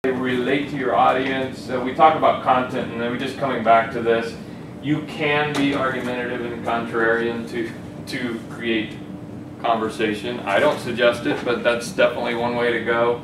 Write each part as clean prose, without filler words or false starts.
relate to your audience. We talk about content, and then we're just coming back to this. You can be argumentative and contrarian to create conversation. I don't suggest it, but that's definitely one way to go.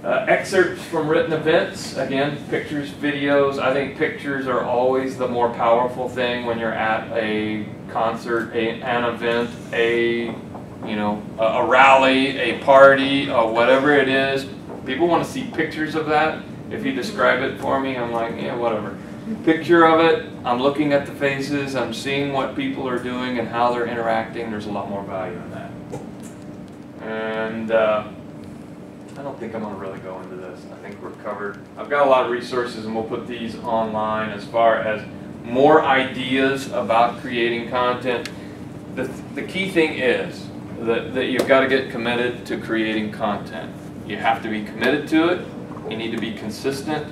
Excerpts from written events, again, pictures, videos. I think pictures are always the more powerful thing when you're at a concert, an event, a rally, a party, whatever it is. People want to see pictures of that. If you describe it for me, I'm like, yeah, whatever. Picture of it, I'm looking at the faces, I'm seeing what people are doing and how they're interacting. There's a lot more value in that. And I don't think I'm going to really go into this. I think we're covered. I've got a lot of resources, and we'll put these online as far as more ideas about creating content. The key thing is that you've got to get committed to creating content. You have to be committed to it. You need to be consistent.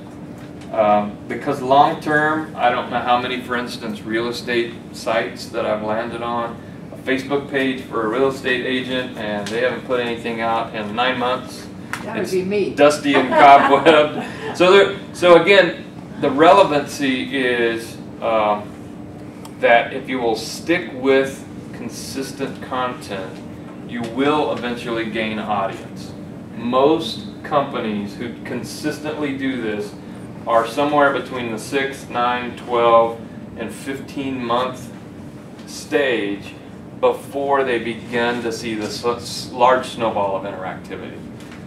Because long term, I don't know how many, for instance, real estate sites that I've landed on. A Facebook page for a real estate agent, and they haven't put anything out in 9 months. That would be me. Dusty and cobwebbed. So again, the relevancy is that if you will stick with consistent content, you will eventually gain audience. Most companies who consistently do this are somewhere between the 6, 9, 12, and 15-month stage before they begin to see this large snowball of interactivity.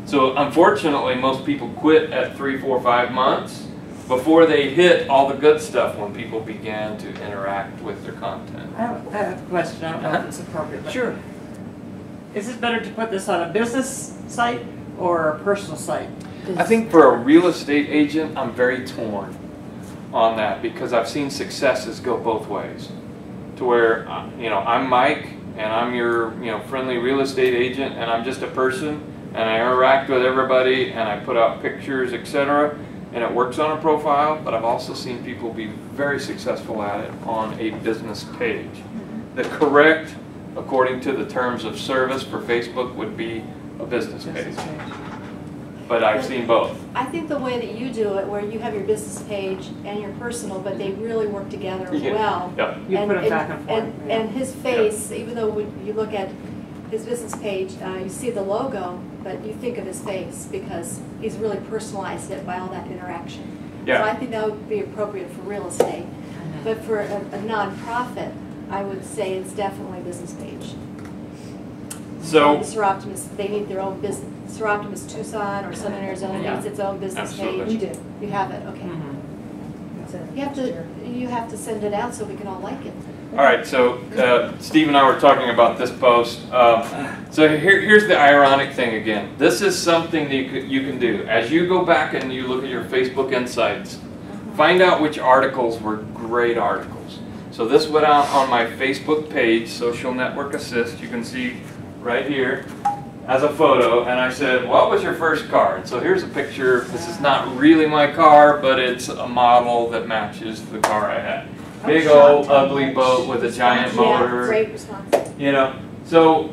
So unfortunately, most people quit at 3, 4, 5 months before they hit all the good stuff when people began to interact with their content. I have a question. I don't know if it's appropriate. But Sure. Is it better to put this on a business site or a personal site? I think for a real estate agent, I'm very torn on that because I've seen successes go both ways. To where, I'm Mike and I'm your, friendly real estate agent, and I'm just a person and I interact with everybody and I put out pictures, etc. and it works on a profile, but I've also seen people be very successful at it on a business page. The correct, according to the terms of service for Facebook, would be a business page. But I've seen both. I think the way that you do it, where you have your business page and your personal, but they really work together well. Yeah. You put them back and forth. And his face, even though when you look at his business page, you see the logo, but you think of his face because he's really personalized it by all that interaction. Yeah. So I think that would be appropriate for real estate. But for a nonprofit, I would say it's definitely a business page. So Soroptimist, they need their own business. Soroptimist Tucson or Southern Arizona needs its own business Absolutely. page. We do. You have it, okay. You have to send it out so we can all like it. all right, so Steve and I were talking about this post. So here's the ironic thing again. This is something that you can do. As you go back and you look at your Facebook Insights, find out which articles were great articles. So this went out on my Facebook page, Social Network Assist. You can see right here as a photo, and I said, what was your first car? And so here's a picture. This is not really my car, but it's a model that matches the car I had. Big old ugly boat with a giant motor. Yeah, great response. So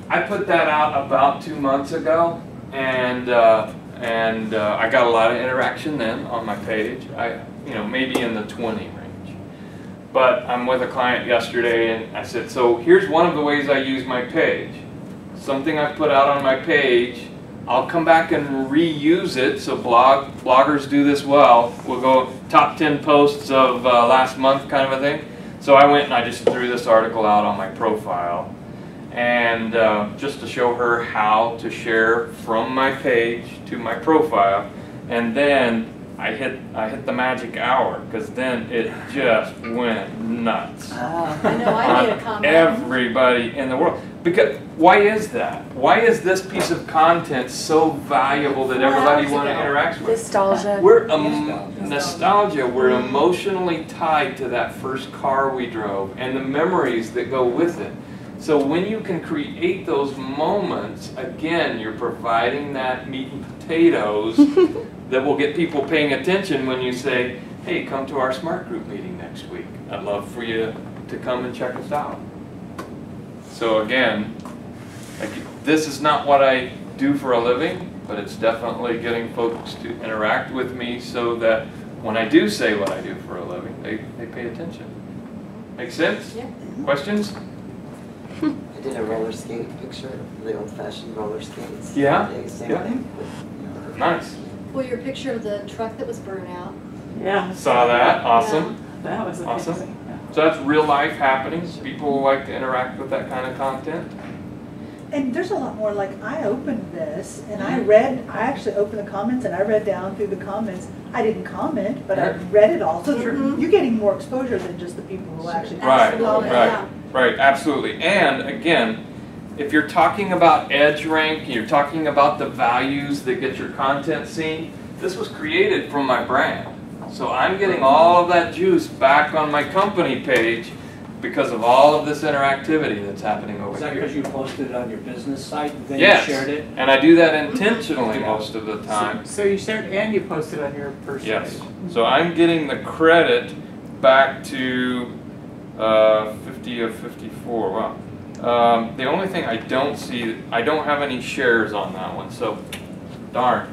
I put that out about 2 months ago, and I got a lot of interaction then on my page. Maybe in the 20 range. But I'm with a client yesterday, and I said, so here's one of the ways I use my page. Something I've put out on my page, I'll come back and reuse it. So bloggers do this well. We'll go top 10 posts of last month kind of a thing. So I went and I just threw this article out on my profile, and just to show her how to share from my page to my profile. And then I hit the magic hour, because then it just went nuts. I know, I made a comment. Everybody in the world. Because why is that? Why is this piece of content so valuable that everybody want to interact with? Nostalgia. We're nostalgia. We're emotionally tied to that first car we drove and the memories that go with it. So when you can create those moments, again, you're providing that meat and potatoes that will get people paying attention when you say, hey, come to our Smart Group meeting next week. I'd love for you to come and check us out. So again, this is not what I do for a living, but it's definitely getting folks to interact with me so that when I do say what I do for a living, they pay attention. Make sense? Yeah. Questions? I did a roller skate picture, the old-fashioned roller skates. Yeah, Same yeah. thing. Nice. Well, your picture of the truck that was burned out. Yeah. Saw that. Awesome. That was Awesome. amazing. So that's real life happenings. People like to interact with that kind of content. And there's a lot more, like, I opened this, and Mm-hmm. I actually opened the comments, and I read down through the comments. I didn't comment, but I Yeah. read it all. So Mhm. you're getting more exposure than just the people who actually Right, Absolutely, right, yeah. right, absolutely. And again, if you're talking about EdgeRank, you're talking about the values that get your content seen, this was created from my brand. So I'm getting all of that juice back on my company page because of all of this interactivity that's happening over Is that here. because you posted it on your business site and then Yes. you shared it? And I do that intentionally most of the time. So you shared and you posted on your personal Yes. page. So I'm getting the credit back to 50 of 54. Wow. The only thing I don't see, I don't have any shares on that one. So darn.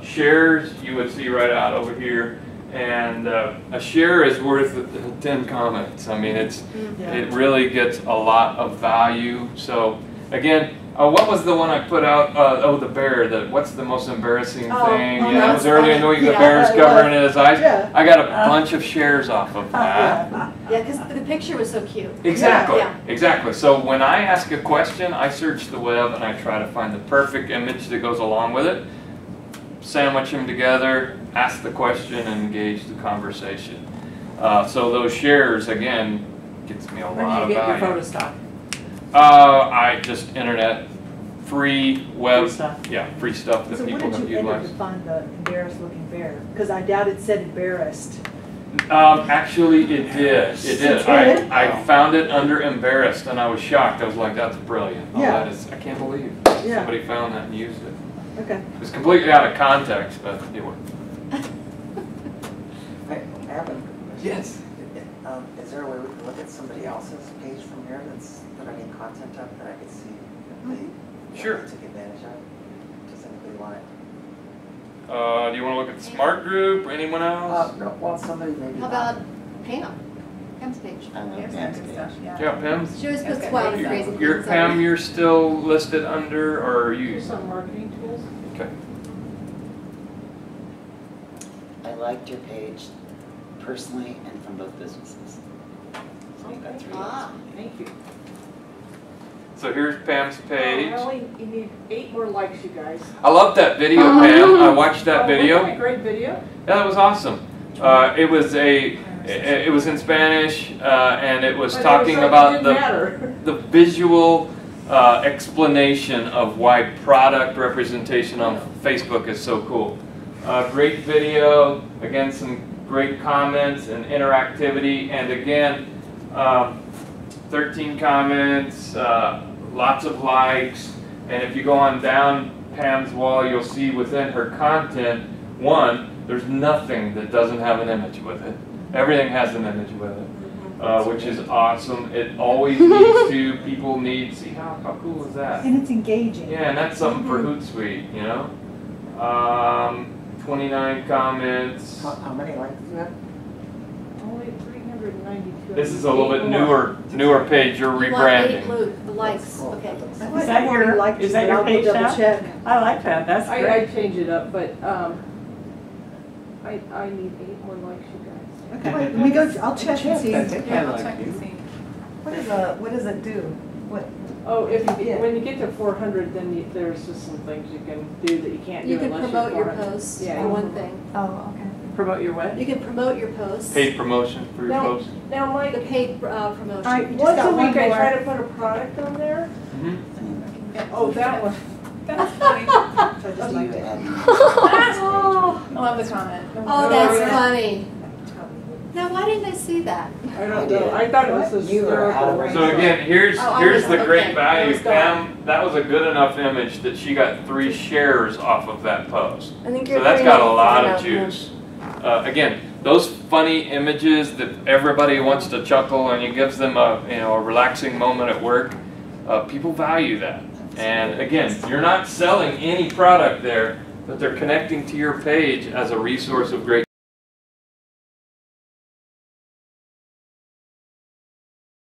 Shares you would see right out over here. And a share is worth 10 comments. I mean, it really gets a lot of value. So again, what was the one I put out? Oh, the bear. What's the most embarrassing Oh, thing? oh, Yeah, that that's was earlier. funny. Knowing the Yeah, bear's that covering was. his eyes. Yeah. I got a bunch of shares off of that. Yeah, because the picture was so cute. Exactly, Yeah. exactly. So when I ask a question, I search the web and I try to find the perfect image that goes along with it, sandwich them together, ask the question, and engage the conversation. So those shares, again, gets me a Where lot do of you get your value. photo stock? I just internet, free web, Free stuff. yeah, free stuff that So what people did can you enter utilize. to find the embarrassed looking bear? Because I doubt it said embarrassed. Actually, it did. It did. It did? I found it under embarrassed, and I was shocked. I was like, "That's brilliant! Oh, Yeah. that is. I can't believe Yeah. somebody found that and used it." Okay. It was completely out of context, but it worked. I have a question. Yes. Is there a way we can look at somebody else's page from here that's putting content up that I could see that they Sure. took advantage of? Does anybody want it? Do you want to look at the Smart Group or anyone else? No, well, somebody maybe. How about Pam? Pam's page. I don't know, There's some Pam's good page. stuff, yeah. Yeah, Pam. She always puts Okay. wild and You're- crazy things. You're, on Pam, there. you're still listed under, or are you? Some marketing tools. Okay. I liked your page personally and from both businesses. So you got 3 Ah. Thank you. So here's Pam's page. You need 8 more likes, you guys. I love that video, Pam. I watched that Oh, wasn't video. that a great video? Yeah, that was awesome. It was in Spanish, and it was But talking it was like about it didn't matter. the visual explanation of why product representation on Facebook is so cool. Great video, again some great comments and interactivity, and again 13 comments, lots of likes, and if you go on down Pam's wall, you'll see within her content, there's nothing that doesn't have an image with it. Everything has an image with it, which is awesome. It always needs to, people need, see how cool is that? And it's engaging. Yeah, and that's something for Hootsuite, you know? 29 comments. How many likes do you have? Only 392. This is a little bit newer page, you're You want 8 rebranding. the likes, That's cool. okay. I Is that already your- liked is you, that but your I'll go page double now? check. I like that, that's I great. changed it up, but I need 8 more likes, you guys. Okay, let me go, I'll check and see. Yeah, I'll check and see. What does it do? What? Oh, Yeah. when you get to 400, then there's just some things you can do that you can't do You can unless you're promote your 400. posts, Yeah, for you one can- thing. Oh, okay. Promote your what? You can promote your posts. Paid promotion for your No. post. Now, The Mike, paid promotion. Alright, you just once got a one week I more. try to put a product on there. Mhm. Oh, that one. That's funny. So I just liked it. I love the comment. Oh, that's funny. Now, why didn't I see that? I don't know. I thought it was a You are out of spherical. range. So again, here's Oh, I here's was- the okay. great value, It was Pam. That was a good enough image that she got 3 shares off of that post. I think So that's got a lot of juice. Again, those funny images that everybody wants to chuckle and it gives them a relaxing moment at work. People value that. And again, you're not selling any product there, but they're connecting to your page as a resource of great